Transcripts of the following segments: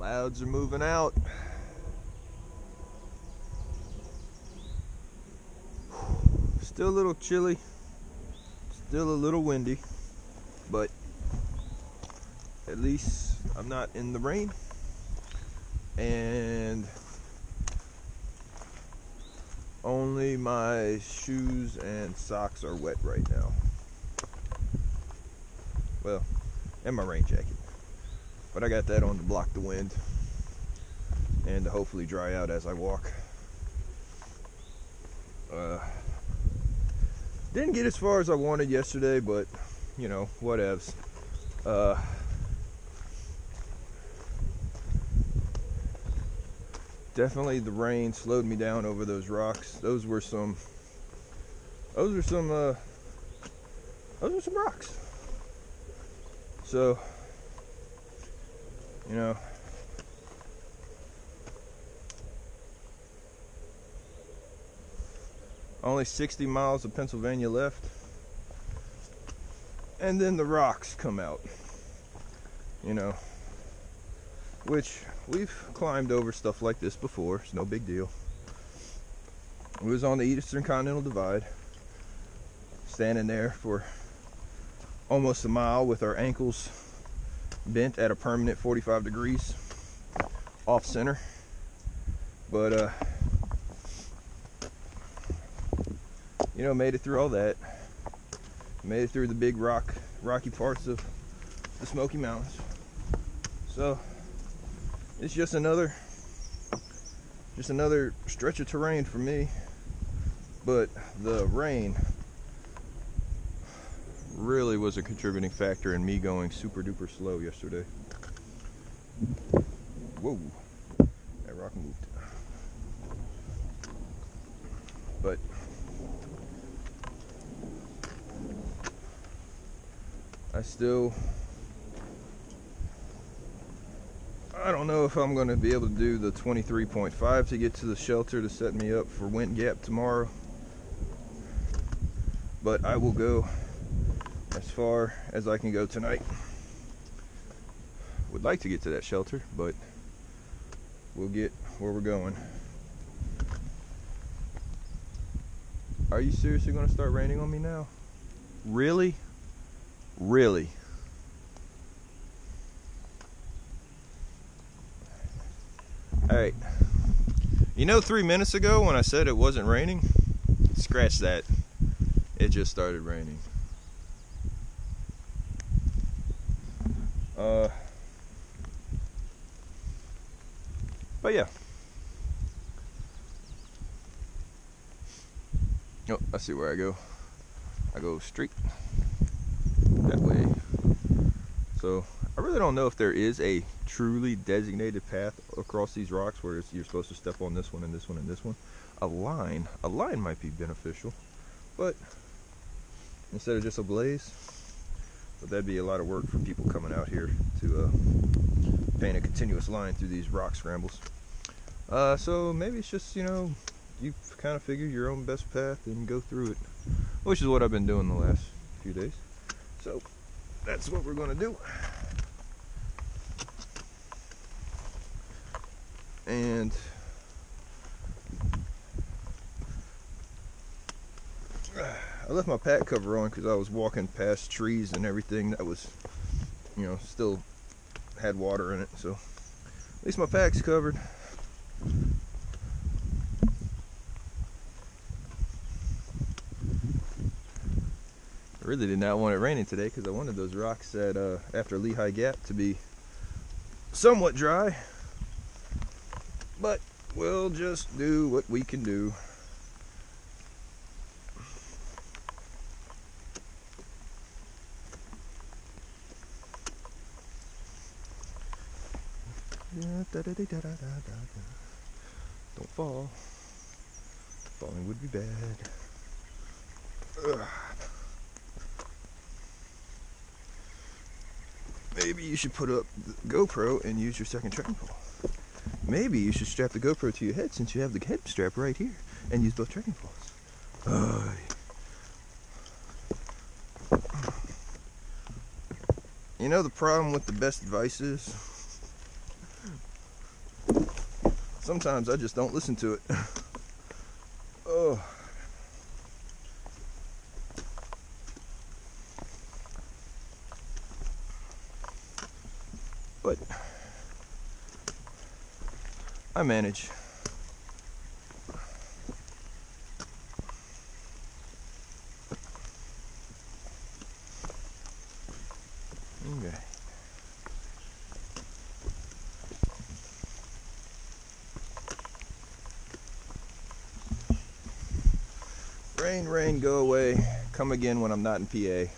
Clouds are moving out. Still a little chilly, still a little windy, but at least I'm not in the rain, and only my shoes and socks are wet right now. Well, and my rain jacket, but I got that on to block the wind and to hopefully dry out as I walk. Didn't get as far as I wanted yesterday, but you know, whatevs. Definitely the rain slowed me down over those rocks. Those were some rocks. So, you know, only 60 miles of Pennsylvania left, and then the rocks come out, you know, which we've climbed over stuff like this before. It's no big deal. It was on the Eastern Continental Divide, standing there for almost a mile with our ankles bent at a permanent 45 degrees off center, but you know, made it through all that. Made it through the big rocky parts of the Smoky Mountains. So it's just another stretch of terrain for me. But the rain really was a contributing factor in me going super duper slow yesterday. Whoa, that rock moved. But I don't know if I'm going to be able to do the 23.5 to get to the shelter to set me up for Wind Gap tomorrow, but I will go as far as I can go tonight. Would like to get to that shelter, but we'll get where we're going. Are you seriously going to start raining on me now? Really? Really? Alright. You know, 3 minutes ago when I said it wasn't raining? Scratch that. It just started raining. But yeah. Oh, I see where I go. I go straight that way. So I really don't know if there is a truly designated path across these rocks where you're supposed to step on this one and this one and this one. A line might be beneficial, but instead of just a blaze, but that'd be a lot of work for people coming out here to paint a continuous line through these rock scrambles. So maybe it's just, you know, you kind of figure your own best path and go through it, which is what I've been doing the last few days. So that's what we're going to do. And I left my pack cover on because I was walking past trees and everything that was, you know, still had water in it. So at least my pack's covered. I really did not want it raining today because I wanted those rocks at after Lehigh Gap to be somewhat dry, but we'll just do what we can do. Don't fall. Falling would be bad. Ugh. Maybe you should put up the GoPro and use your second tracking pole. Maybe you should strap the GoPro to your head since you have the head strap right here and use both tracking poles. You know the problem with the best advice is? sometimes I just don't listen to it. Oh. But I manage. Okay. Rain, rain, go away. Come again when I'm not in PA.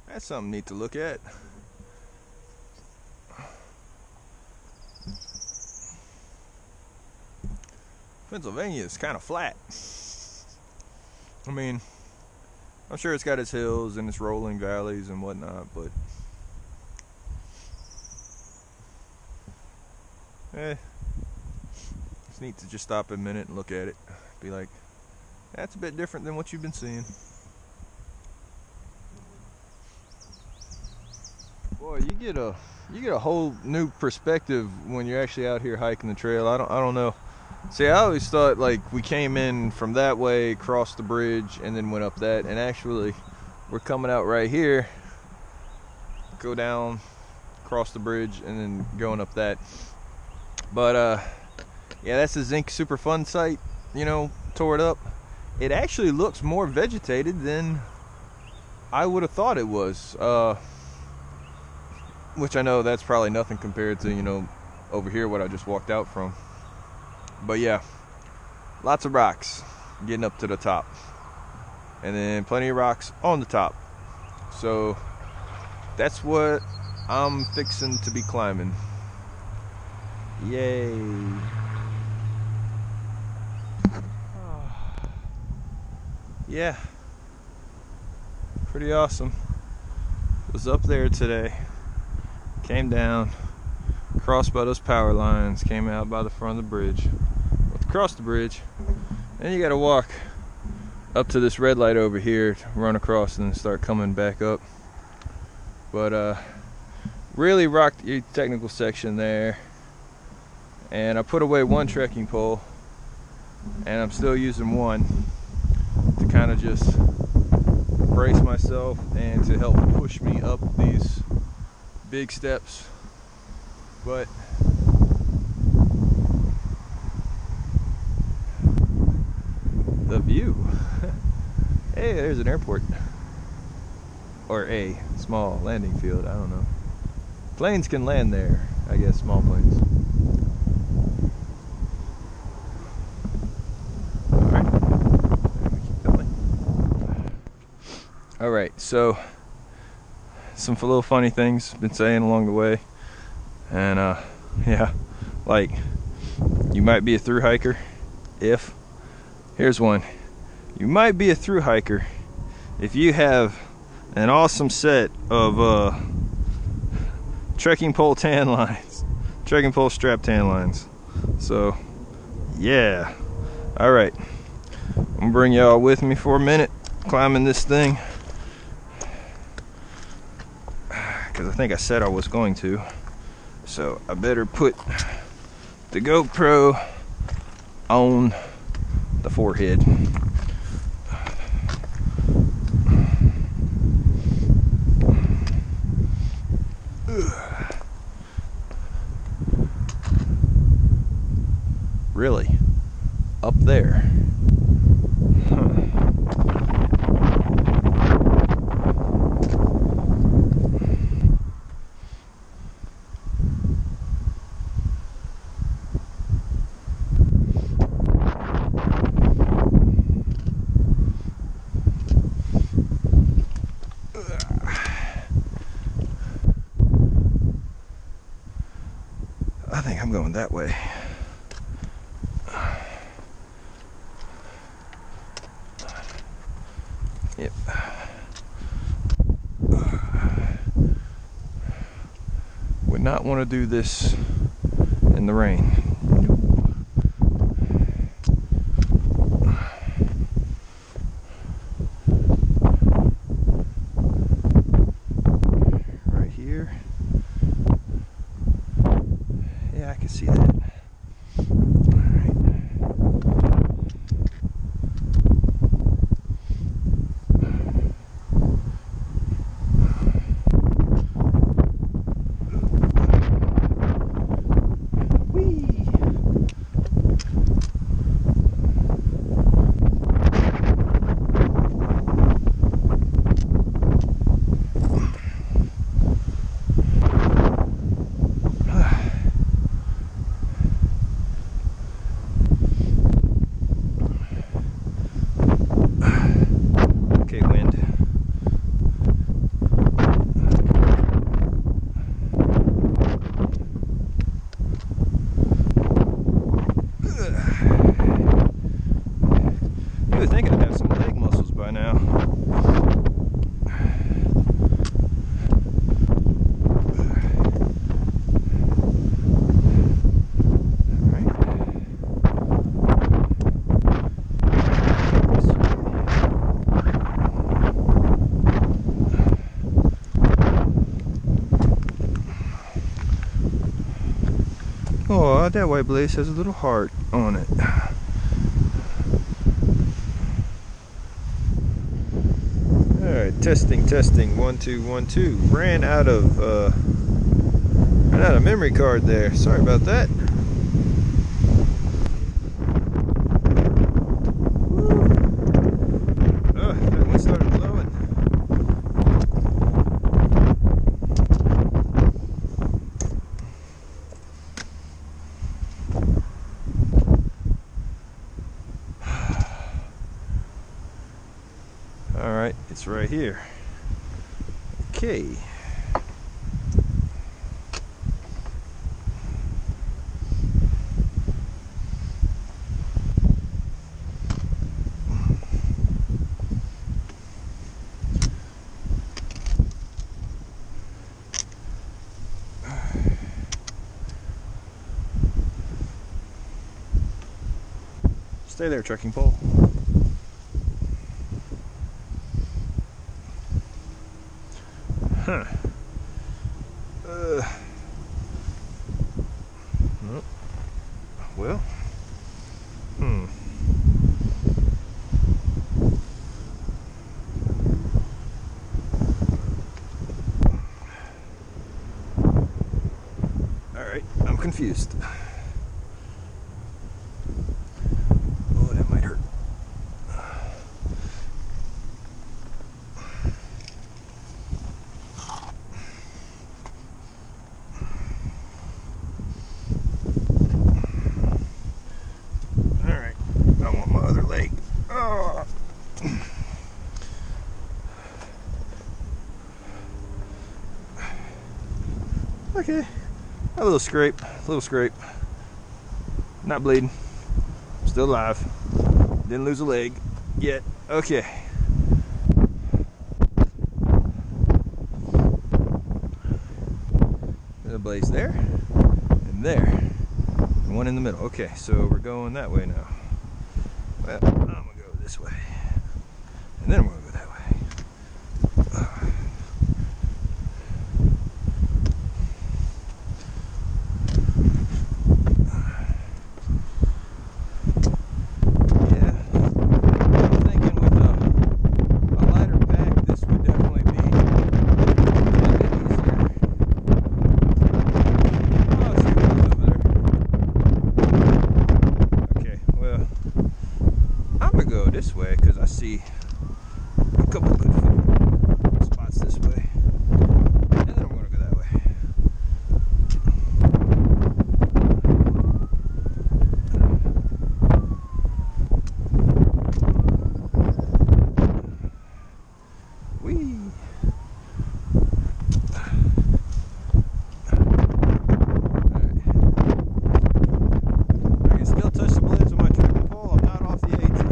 That's something neat to look at. Pennsylvania is kind of flat. I mean, I'm sure it's got its hills and its rolling valleys and whatnot, but it's neat to just stop a minute and look at it. Be like, that's a bit different than what you've been seeing. Boy, you get a whole new perspective when you're actually out here hiking the trail. I don't know. See, I always thought like we came in from that way, crossed the bridge, and then went up that, and actually we're coming out right here, go down, cross the bridge, and then going up that. But yeah, that's the Zinc Super Fun site, you know, tore it up. It actually looks more vegetated than I would have thought it was. Which I know that's probably nothing compared to, you know, over here what I just walked out from. But yeah, lots of rocks getting up to the top, and then plenty of rocks on the top. So that's what I'm fixing to be climbing. Yay. Yeah, pretty awesome. Was up there today, came down, crossed by those power lines, came out by the front of the bridge, across the bridge, then you gotta walk up to this red light over here to run across and then start coming back up. But really rocked the technical section there, and I put away one trekking pole, and I'm still using one to kind of just brace myself and to help push me up these big steps. But the view. Hey, there's an airport, or a small landing field, I don't know. Planes can land there, I guess, small planes. Alright, so some little funny things been saying along the way, and yeah, like, you might be a thru hiker if, here's one, you might be a thru hiker if you have an awesome set of trekking pole tan lines, trekking pole strap tan lines. So yeah, alright, I'm gonna bring y'all with me for a minute climbing this thing, because I think I said I was going to. So I better put the GoPro on the forehead. Really? Up there? I think I'm going that way. Yep. Would not want to do this in the rain. Right here. about that white blaze? Has a little heart on it. Alright, testing. 1 2 1 2. Ran out of memory card there. Sorry about that. That wind started blowing. Alright, it's right here. Okay. Stay there, trekking pole. Huh. Well. All right, I'm confused. Oh, that might hurt. Okay, a little scrape, not bleeding, still alive, didn't lose a leg yet. Okay. There's a blaze there, and there, and one in the middle. Okay, so we're going that way now. Well, I'm gonna go this way, and then we're gonna go that way. This way because I see a couple good spots this way, and then I'm going to go that way. Whee! Alright. I can still touch the blades with my trekking pole. I'm not off the AT.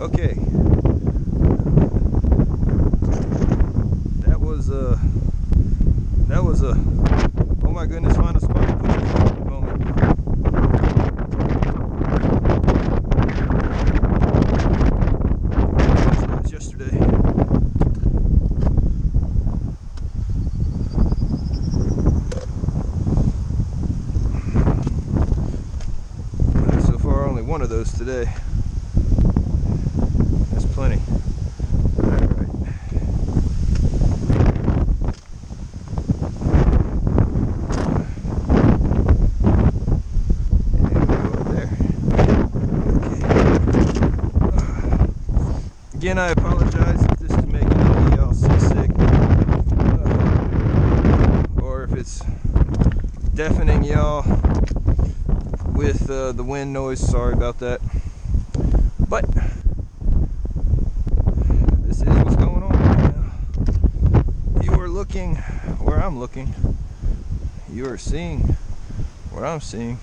Okay. That was a oh my goodness, find a spot to put it moment. That was yesterday. one of those today. That's plenty. Alright. And go up there. Okay. Again, I apologize if this is making any of y'all seasick. Or if it's deafening y'all with the wind noise. Sorry about that. But this is what's going on right now. You are looking where I'm looking. You are seeing what I'm seeing.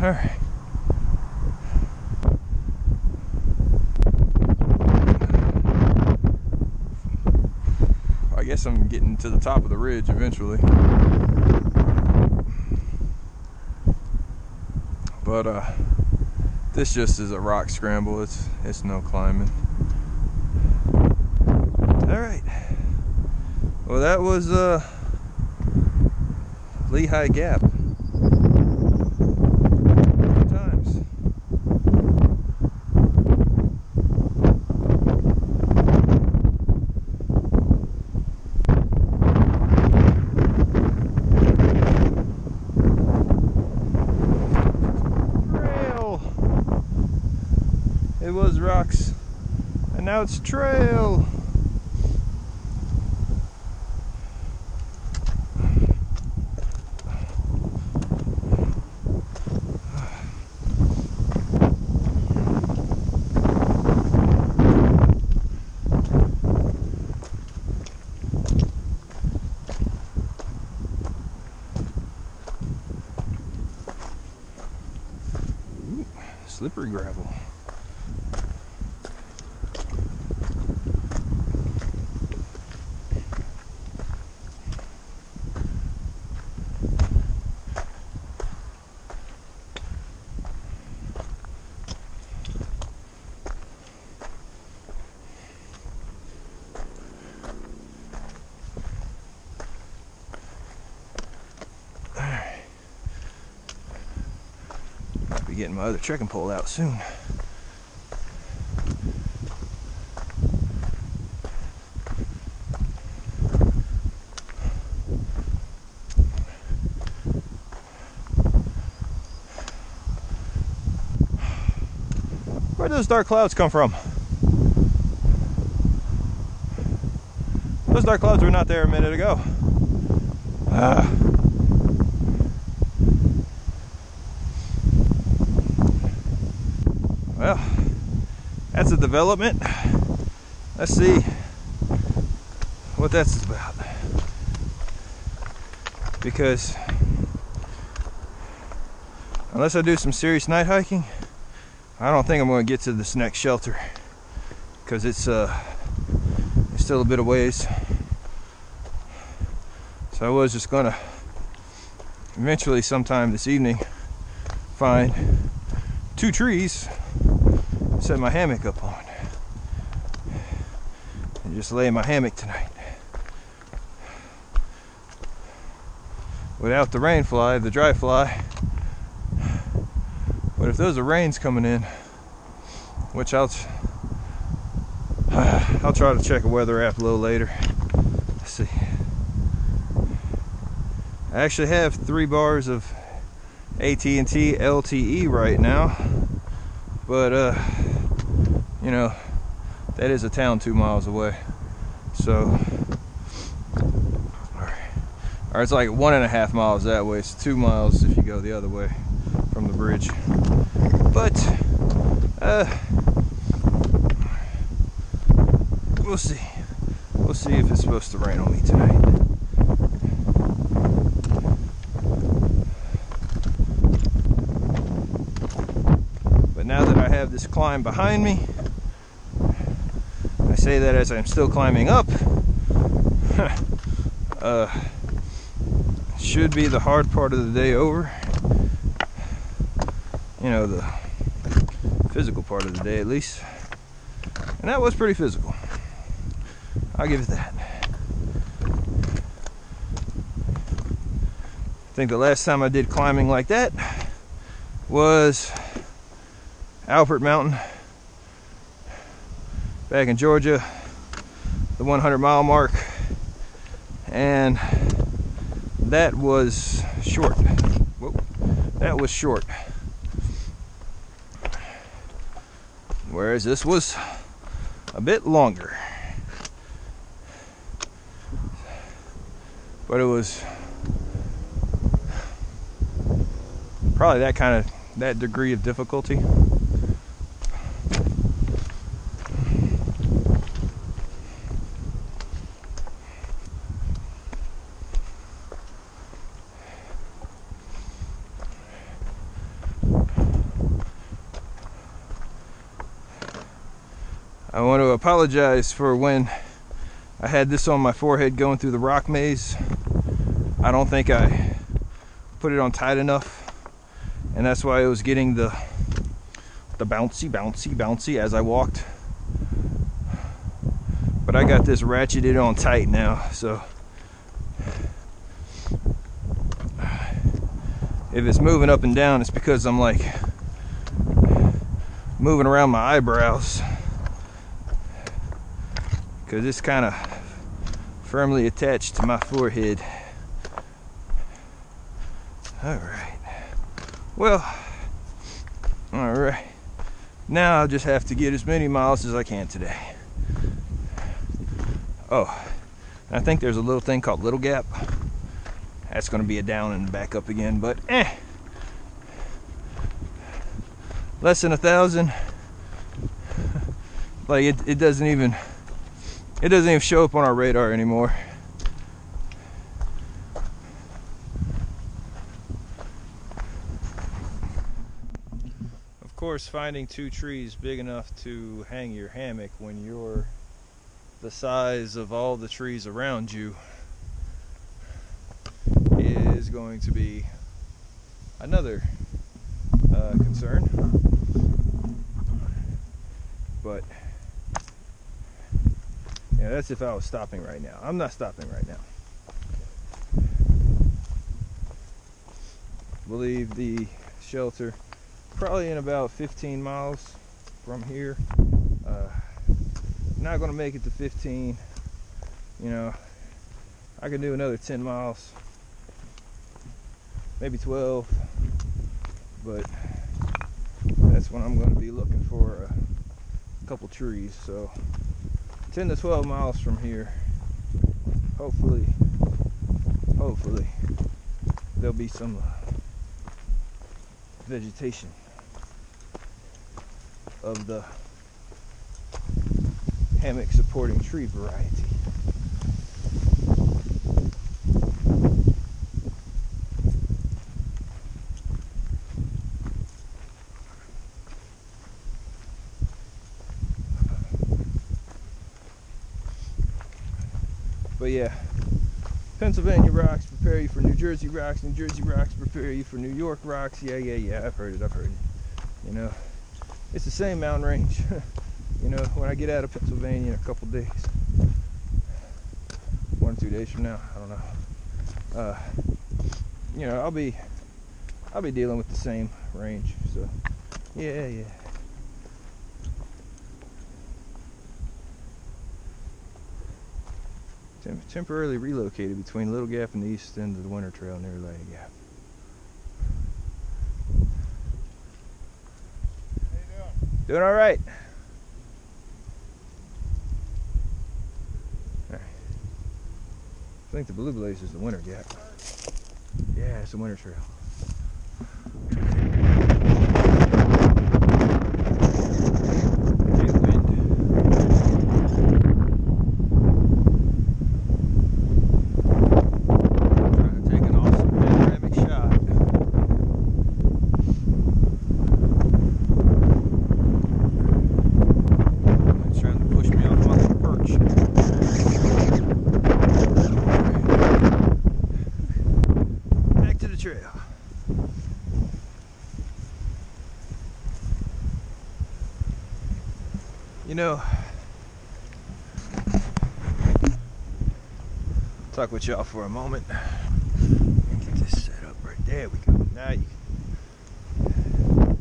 All right. I guess I'm getting to the top of the ridge eventually. But this just is a rock scramble. It's no climbing. All right. Well, that was Lehigh Gap. It was rocks, and now it's trail. Ooh, slippery gravel. Be getting my other trekking pole out soon. Where do those dark clouds come from? Those dark clouds were not there a minute ago. Well, that's a development. Let's see what that's about. Because unless I do some serious night hiking, I don't think I'm going to get to this next shelter, because it's still a bit of ways. So I was just going to eventually sometime this evening find 2 trees, set my hammock up on, and just lay in my hammock tonight. Without the rain fly, the dry fly. But if those are rains coming in, which I'll try to check a weather app a little later. Let's see. I actually have 3 bars of AT&T LTE right now, but you know, that is a town 2 miles away. So, or it's like 1.5 miles that way. It's 2 miles if you go the other way from the bridge. But we'll see. We'll see if it's supposed to rain on me tonight. But now that I have this climb behind me, I say that as I'm still climbing up. should be the hard part of the day over. You know, the physical part of the day at least. And that was pretty physical. I'll give it that. I think the last time I did climbing like that was Alpert Mountain back in Georgia, the 100-mile mark, and that was short. Whoa, that was short. Whereas this was a bit longer. But it was probably that degree of difficulty. I want to apologize for when I had this on my forehead going through the rock maze. I don't think I put it on tight enough, and that's why it was getting the bouncy as I walked. But I got this ratcheted on tight now, so if it's moving up and down, it's because I'm like moving around my eyebrows, because it's kind of firmly attached to my forehead. Alright. Well, alright. Now I'll just have to get as many miles as I can today. Oh, and I think there's a little thing called Little Gap. That's going to be a down and back up again, but less than 1,000. Like it doesn't even show up on our radar anymore. Of course, finding 2 trees big enough to hang your hammock when you're the size of all the trees around you is going to be another concern. But yeah, that's if I was stopping right now. I'm not stopping right now. We'll leave the shelter probably in about 15 miles from here. Not going to make it to 15. You know, I can do another 10 miles, maybe 12, but that's when I'm going to be looking for a couple trees. So 10 to 12 miles from here, hopefully there'll be some vegetation of the hammock supporting tree variety. But yeah, Pennsylvania rocks prepare you for New Jersey rocks. New Jersey rocks prepare you for New York rocks. Yeah, I've heard it. You know, it's the same mountain range. You know, when I get out of Pennsylvania in a couple days, 1 or 2 days from now, I don't know. You know, I'll be dealing with the same range. So, yeah. Temporarily relocated between Little Gap and the east end of the Winter Trail near Lady Gap. How you doing? Doing all right. I think the Blue Blaze is the Winter Gap. Yeah, it's the Winter Trail. You know, talk with y'all for a moment. Get this set up right there. We go. Now you can,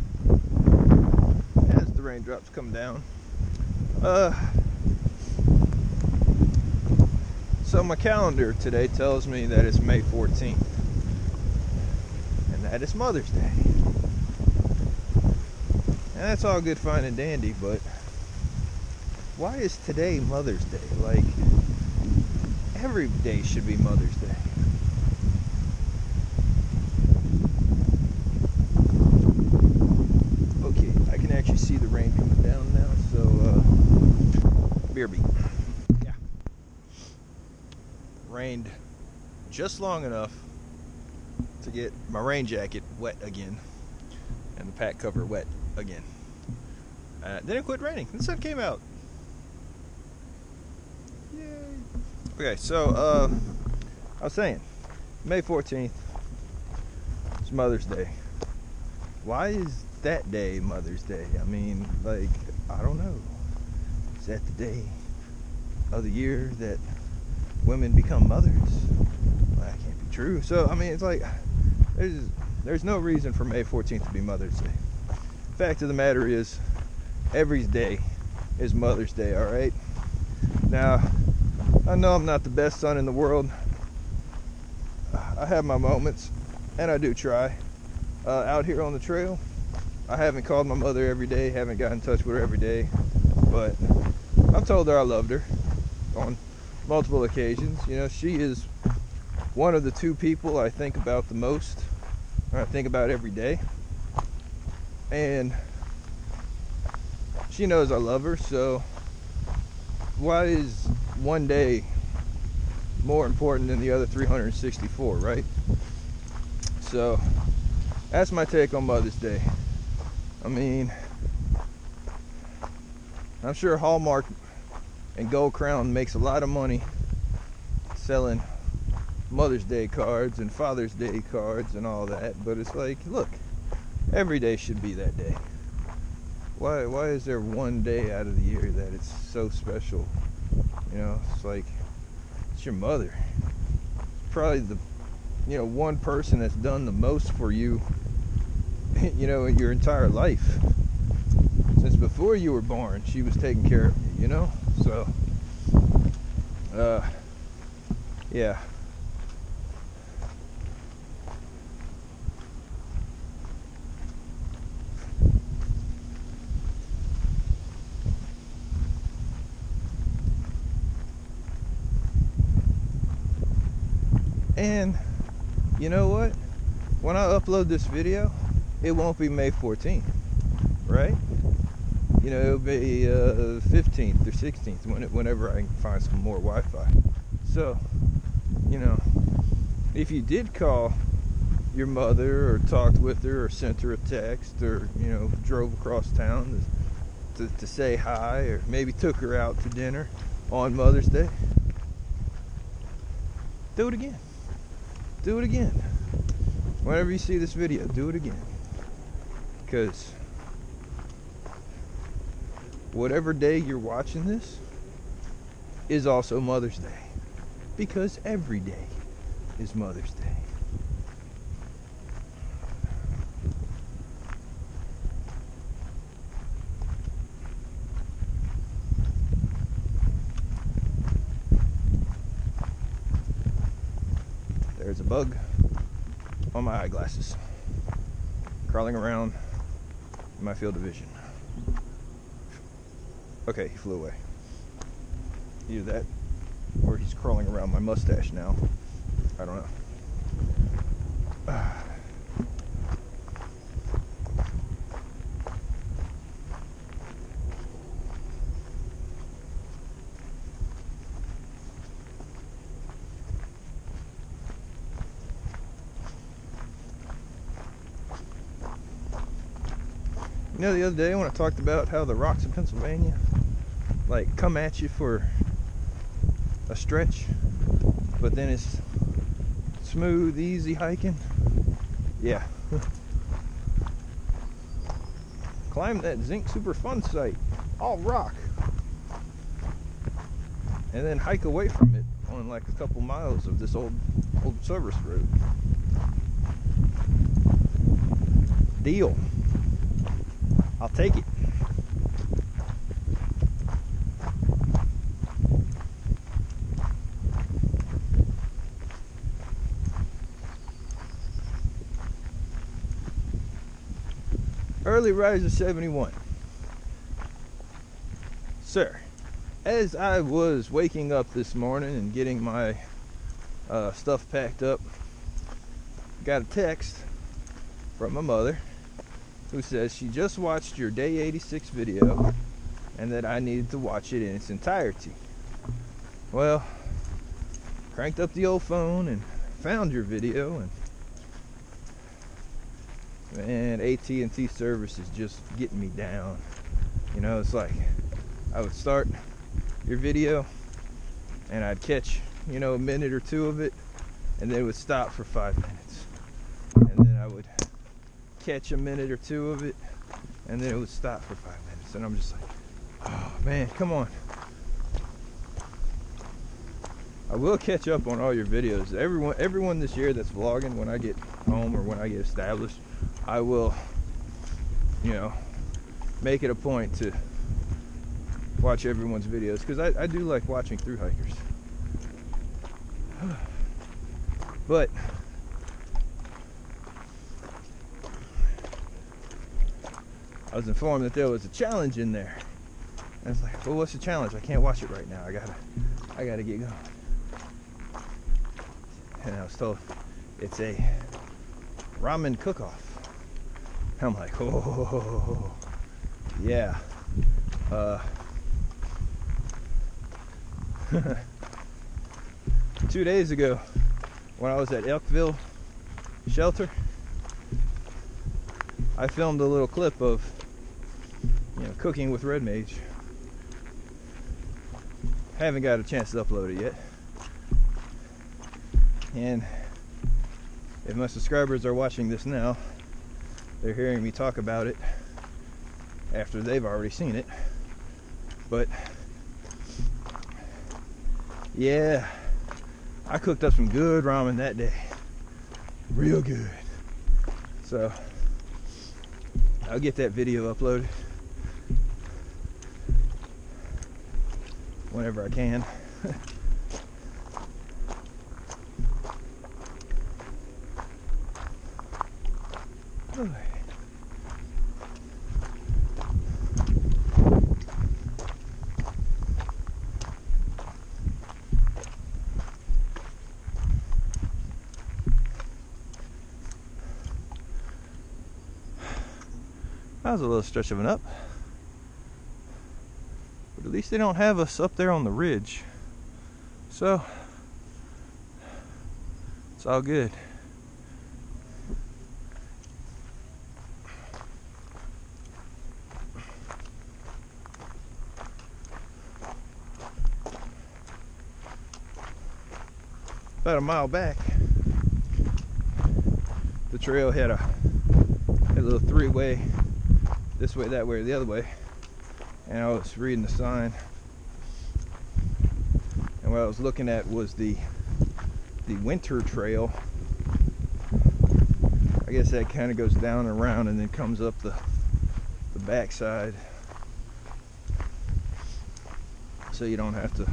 as the raindrops come down. So my calendar today tells me that it's May 14th, and that is Mother's Day. And that's all good, fine, and dandy, but why is today Mother's Day? Like, every day should be Mother's Day. Okay, I can actually see the rain coming down now, so, beer beat. Yeah. Rained just long enough to get my rain jacket wet again, and the pack cover wet again. Then it quit raining. The sun came out. Yay. Okay, so I was saying, May 14th, it's Mother's Day. Why is that day Mother's Day? I mean, like, I don't know. Is that the day of the year that women become mothers? Well, that can't be true. So, I mean, it's like, there's no reason for May 14th to be Mother's Day. Fact of the matter is, every day is Mother's Day, alright? Now, I know I'm not the best son in the world. I have my moments, and I do try. Out here on the trail, I haven't called my mother every day, haven't gotten in touch with her every day, but I've told her I loved her on multiple occasions. You know, she is one of the two people I think about the most, or I think about every day. And she knows I love her, so why is one day more important than the other 364, right? So that's my take on Mother's Day. I mean, I'm sure Hallmark and Gold Crown makes a lot of money selling Mother's Day cards and Father's Day cards and all that, but it's like, look, every day should be that day. Why is there one day out of the year that it's so special? You know, it's like, it's your mother. It's probably the, you know, one person that's done the most for you, you know, in your entire life. Since before you were born, she was taking care of you, you know? So, yeah. And you know what? When I upload this video, it won't be May 14th, right? You know, it'll be 15th or 16th, whenever I can find some more Wi-Fi. So, you know, if you did call your mother or talked with her or sent her a text or, you know, drove across town to say hi, or maybe took her out to dinner on Mother's Day, do it again. Do it again. Whenever you see this video, do it again. Because whatever day you're watching this is also Mother's Day. Because every day is Mother's Day. There's a bug on my eyeglasses, crawling around in my field of vision. Okay, he flew away. Either that, or he's crawling around my mustache now. I don't know. You know, the other day when I talked about how the rocks in Pennsylvania like come at you for a stretch, but then it's smooth, easy hiking. Yeah. Climb that Zinc Super Fun site. All rock. and then hike away from it on like a couple miles of this old service road. Deal. I'll take it. Early riser 71. Sir, as I was waking up this morning and getting my stuff packed up, got a text from my mother who says she just watched your day 86 video and that I needed to watch it in its entirety. Well, cranked up the old phone and found your video, and man, AT&T service is just getting me down. You know, it's like I would start your video and I'd catch, you know, a minute or two of it, and then it would stop for 5 minutes, and then I would catch a minute or two of it, and then it would stop for 5 minutes, and I'm just like, oh man, come on. I will catch up on all your videos. Everyone this year that's vlogging, when I get home or when I get established, I will, you know, make it a point to watch everyone's videos, because I do like watching through hikers. But I was informed that there was a challenge in there. And I was like, well, what's the challenge? I can't watch it right now. I gotta get going. And I was told it's a ramen cook-off. I'm like, oh yeah. 2 days ago, when I was at Elkville Shelter, I filmed a little clip of, you know, cooking with Red Mage. Haven't got a chance to upload it yet. And if my subscribers are watching this now, they're hearing me talk about it after they've already seen it. But yeah, I cooked up some good ramen that day. Real good. So I'll get that video uploaded whenever I can. That was a little stretch of an up, but at least they don't have us up there on the ridge, so it's all good. About a mile back, the trail had a little three-way, this way, that way, or the other way, and I was reading the sign, and what I was looking at was the winter trail. I guess that kind of goes down and around and then comes up the backside, so you don't have to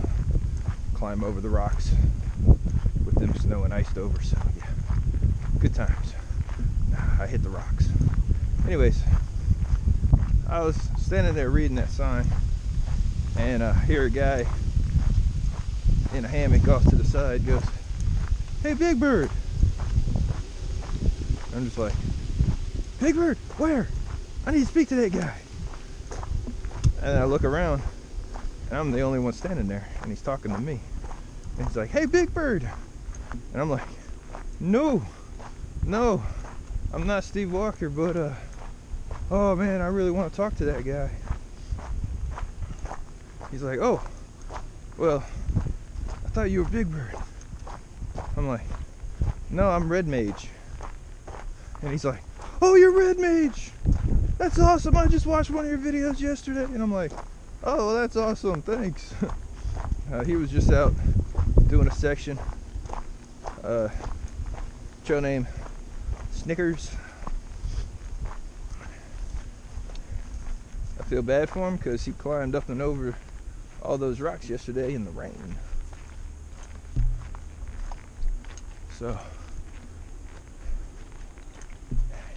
climb over the rocks with them snow and iced over. So yeah, good times. Nah, I hit the rocks. Anyways, I was standing there reading that sign, and I hear a guy in a hammock off to the side goes, "Hey, Big Bird." I'm just like, "Big Bird, where? I need to speak to that guy." And I look around, and I'm the only one standing there, and he's talking to me. And he's like, "Hey, Big Bird." And I'm like, no, I'm not Steve Walker, but oh man, I really want to talk to that guy. He's like, "Oh, well, I thought you were Big Bird." I'm like, "No, I'm Red Mage." And he's like, "Oh, you're Red Mage. That's awesome. I just watched one of your videos yesterday." And I'm like, "Oh, well, that's awesome. Thanks." He was just out doing a section. Trail name Snickers. I feel bad for him because he climbed up and over all those rocks yesterday in the rain. So,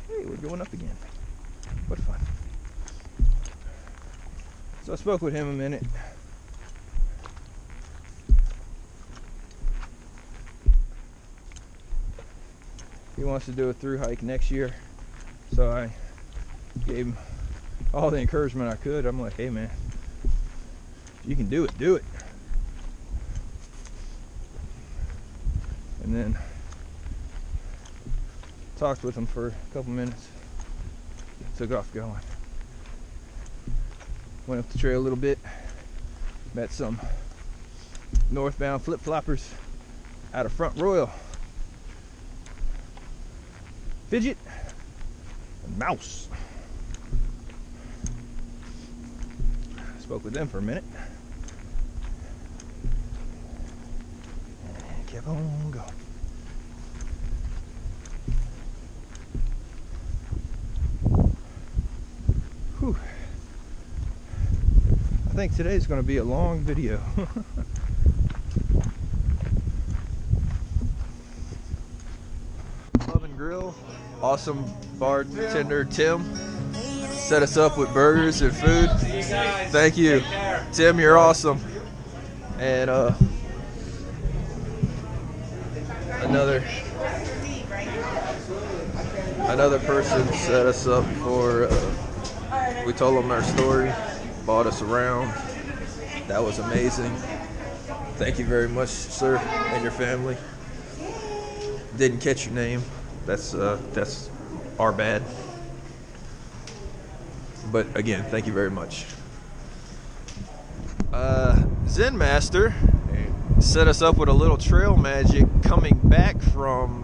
hey, we're going up again. What fun. So I spoke with him a minute. He wants to do a through hike next year. So I gave him all the encouragement I could. I'm like, hey man, if you can do it, do it. And then talked with him for a couple minutes. Took off going. Went up the trail a little bit. Met some northbound flip-floppers out of Front Royal. Fidget and Mouse. Spoke with them for a minute. And kept on going. Whew. I think today's going to be a long video. Pub and Grill, awesome bartender Tim set us up with burgers and food. Thank you, Tim. You're awesome. And another person set us up for. We told them our story, bought us around. That was amazing. Thank you very much, sir, and your family. Didn't catch your name. That's our bad. But again, thank you very much. Zen Master set us up with a little trail magic coming back from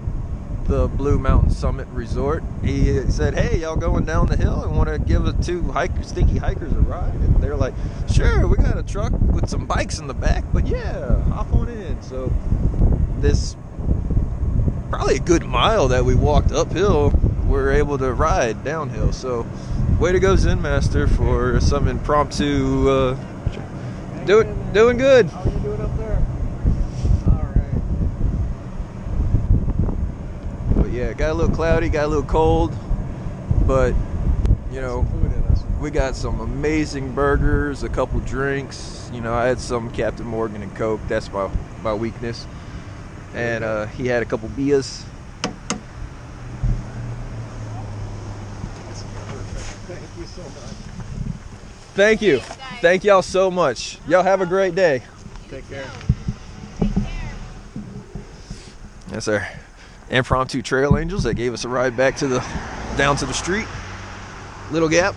the Blue Mountain Summit Resort. He said, hey, y'all going down the hill and want to give the two stinky hikers a ride? And they're like, sure, we got a truck with some bikes in the back, but yeah, hop on in. So this probably a good mile that we walked uphill, we're able to ride downhill. So way to go, Zen Master, for some impromptu doing good. How are you doing up there? Alright. But yeah, got a little cloudy, got a little cold, but you know, we got some amazing burgers, a couple drinks. You know, I had some Captain Morgan and Coke. That's my weakness. And he had a couple beers. Thank you so much. Thank you. Thank y'all so much. Y'all have a great day. Take care. Yes, sir. Impromptu trail angels that gave us a ride back down to the street. Little gap.